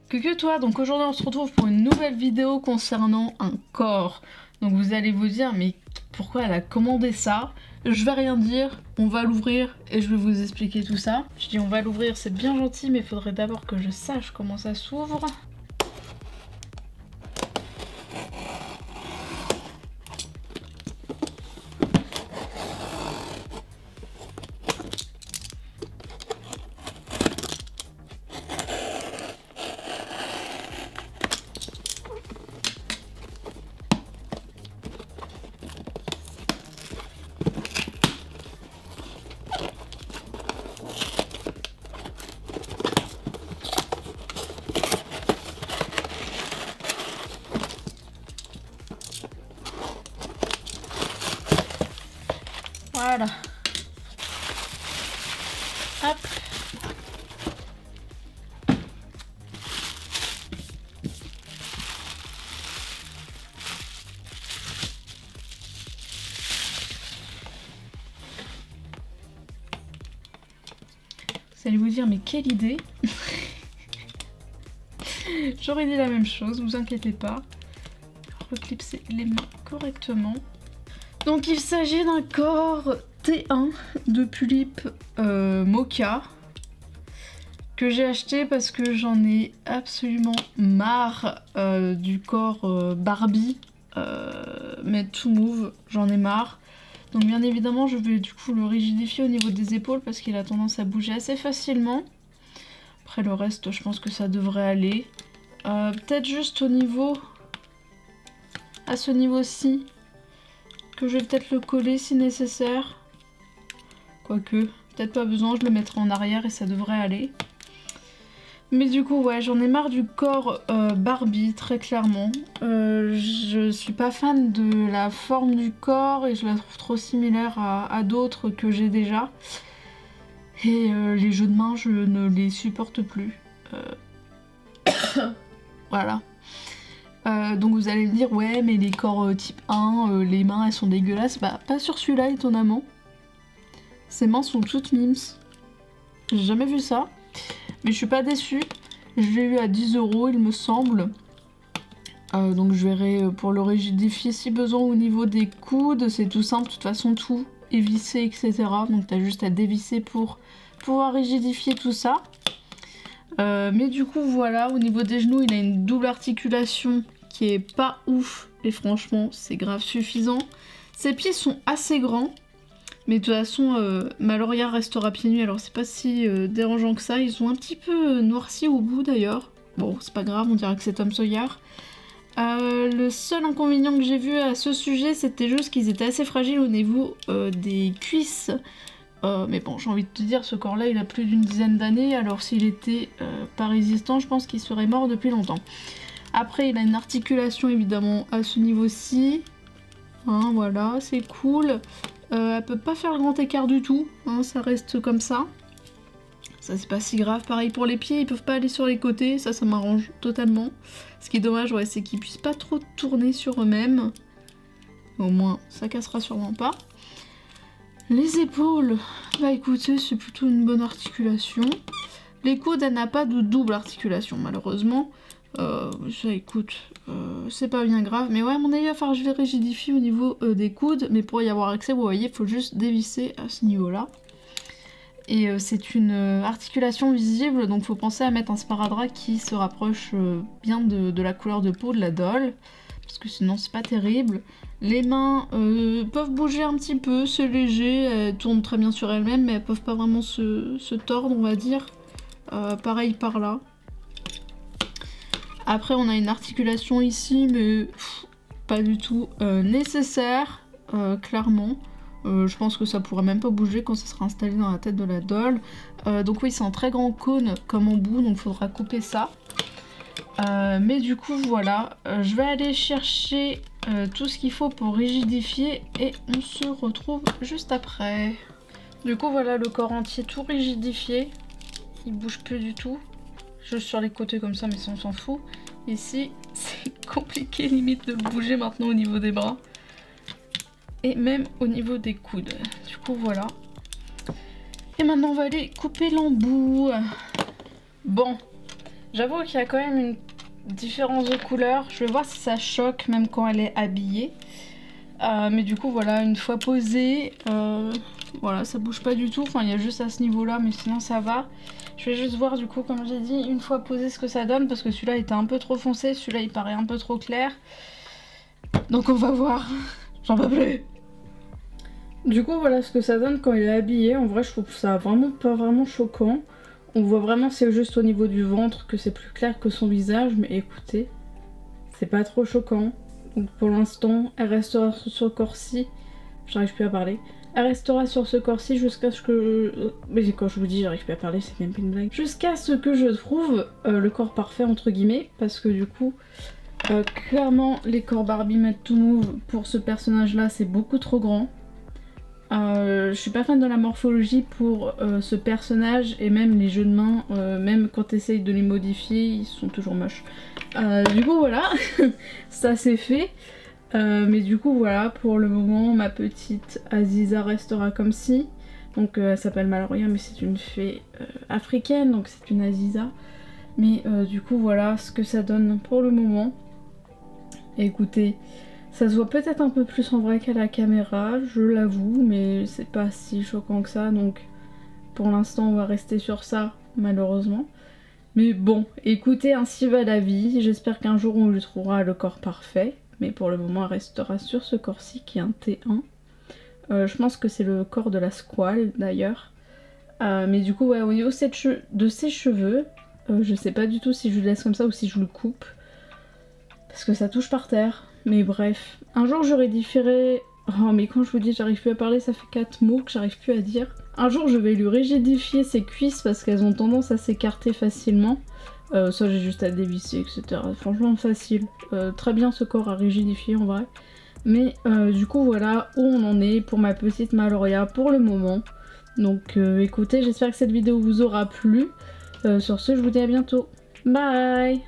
Que toi, donc aujourd'hui on se retrouve pour une nouvelle vidéo concernant un corps. Donc vous allez vous dire mais pourquoi elle a commandé ça? Je vais rien dire, on va l'ouvrir et je vais vous expliquer tout ça. Je dis on va l'ouvrir, c'est bien gentil mais il faudrait d'abord que je sache comment ça s'ouvre. Voilà. Hop. Vous allez vous dire mais quelle idée. J'aurais dit la même chose, vous inquiétez pas. Reclipser les mains correctement. Donc il s'agit d'un corps T1 de Pulip Mocha que j'ai acheté parce que j'en ai absolument marre du corps Barbie mais tout move, j'en ai marre. Donc bien évidemment je vais du coup le rigidifier au niveau des épaules parce qu'il a tendance à bouger assez facilement. Après le reste je pense que ça devrait aller. Peut-être juste au niveau, à ce niveau-ci, que je vais peut-être le coller si nécessaire. Quoique, peut-être pas besoin, je le mettrai en arrière et ça devrait aller. Mais du coup, ouais, j'en ai marre du corps Barbie, très clairement. Je suis pas fan de la forme du corps et je la trouve trop similaire à d'autres que j'ai déjà. Et les jeux de main, je ne les supporte plus. Voilà. Donc vous allez me dire ouais mais les corps type 1, les mains elles sont dégueulasses. Bah pas sur celui-là étonnamment. Ses mains sont toutes mimes. J'ai jamais vu ça. Mais je suis pas déçue. Je l'ai eu à 10 € il me semble. Donc je verrai pour le rigidifier si besoin au niveau des coudes. C'est tout simple, de toute façon tout est vissé etc. Donc t'as juste à dévisser pour pouvoir rigidifier tout ça. Mais du coup voilà, au niveau des genoux il a une double articulation qui est pas ouf et franchement c'est grave suffisant. Ses pieds sont assez grands mais de toute façon Maloria restera pieds nus alors c'est pas si dérangeant que ça. Ils sont un petit peu noircis au bout d'ailleurs. Bon c'est pas grave, on dirait que c'est Tom Sawyer. Le seul inconvénient que j'ai vu à ce sujet c'était juste qu'ils étaient assez fragiles au niveau des cuisses. Mais bon, j'ai envie de te dire, ce corps-là, il a plus d'une dizaine d'années, alors s'il était pas résistant, je pense qu'il serait mort depuis longtemps. Après, il a une articulation, évidemment, à ce niveau-ci. Hein, voilà, c'est cool. Elle peut pas faire le grand écart du tout, hein, ça reste comme ça. Ça, c'est pas si grave. Pareil pour les pieds, ils peuvent pas aller sur les côtés, ça m'arrange totalement. Ce qui est dommage, ouais, c'est qu'ils puissent pas trop tourner sur eux-mêmes. Au moins, ça cassera sûrement pas. Les épaules, bah écoutez, c'est plutôt une bonne articulation. Les coudes, elle n'a pas de double articulation, malheureusement. Ça, écoute, c'est pas bien grave. Mais ouais, à mon avis, il va falloir que je les rigidifie au niveau des coudes. Mais pour y avoir accès, vous voyez, il faut juste dévisser à ce niveau-là. Et c'est une articulation visible, donc faut penser à mettre un sparadrap qui se rapproche bien de la couleur de peau de la doll. Parce que sinon, c'est pas terrible. Les mains peuvent bouger un petit peu, c'est léger, elles tournent très bien sur elles-mêmes, mais elles peuvent pas vraiment se tordre, on va dire. Pareil par là. Après, on a une articulation ici, mais pas du tout nécessaire, clairement. Je pense que ça pourrait même pas bouger quand ça sera installé dans la tête de la doll. Donc oui, c'est un très grand cône comme en bout, donc il faudra couper ça. Mais du coup voilà, je vais aller chercher tout ce qu'il faut pour rigidifier et on se retrouve juste après. Du coup voilà le corps entier tout rigidifié, il bouge plus du tout, juste sur les côtés comme ça mais ça on s'en fout. Ici c'est compliqué limite de le bouger maintenant au niveau des bras et même au niveau des coudes. Du coup voilà. Et maintenant on va aller couper l'embout. Bon. J'avoue qu'il y a quand même une différence de couleur. Je vais voir si ça choque même quand elle est habillée. Mais du coup voilà, une fois posée, voilà, ça bouge pas du tout. Enfin, il y a juste à ce niveau-là, mais sinon ça va. Je vais juste voir du coup, comme j'ai dit, une fois posé ce que ça donne, parce que celui-là était un peu trop foncé, celui-là il paraît un peu trop clair. Donc on va voir. J'en peux plus. Du coup voilà ce que ça donne quand il est habillé. En vrai je trouve ça vraiment pas vraiment choquant. On voit vraiment c'est juste au niveau du ventre que c'est plus clair que son visage. Mais écoutez, c'est pas trop choquant. Donc pour l'instant elle restera sur ce corps-ci. J'arrive plus à parler. Elle restera sur ce corps-ci jusqu'à ce que... Mais quand je vous dis j'arrive plus à parler, c'est même pas une blague. Jusqu'à ce que je trouve le corps parfait entre guillemets. Parce que du coup... clairement les corps Barbie Made to Move pour ce personnage là c'est beaucoup trop grand. Je suis pas fan de la morphologie pour ce personnage et même les jeux de main, même quand t'essayes de les modifier ils sont toujours moches. Du coup voilà, ça c'est fait. Mais du coup voilà, pour le moment ma petite Aziza restera comme ci. Donc elle s'appelle Maloria mais c'est une fée africaine donc c'est une Aziza. Mais du coup voilà ce que ça donne pour le moment. Écoutez, ça se voit peut-être un peu plus en vrai qu'à la caméra, je l'avoue, mais c'est pas si choquant que ça, donc pour l'instant on va rester sur ça, malheureusement. Mais bon, écoutez, ainsi va la vie, j'espère qu'un jour on lui trouvera le corps parfait, mais pour le moment elle restera sur ce corps-ci qui est un T1. Je pense que c'est le corps de la squale d'ailleurs. Mais du coup, ouais, au niveau de ses cheveux, je sais pas du tout si je le laisse comme ça ou si je le coupe. Parce que ça touche par terre. Mais bref. Un jour je rédifierai... Oh mais quand je vous dis j'arrive plus à parler, ça fait 4 mots que j'arrive plus à dire. Un jour je vais lui rigidifier ses cuisses parce qu'elles ont tendance à s'écarter facilement. Ça j'ai juste à dévisser, etc. Franchement facile. Très bien ce corps à rigidifier en vrai. Mais du coup voilà où on en est pour ma petite Maloria pour le moment. Donc écoutez, j'espère que cette vidéo vous aura plu. Sur ce, je vous dis à bientôt. Bye!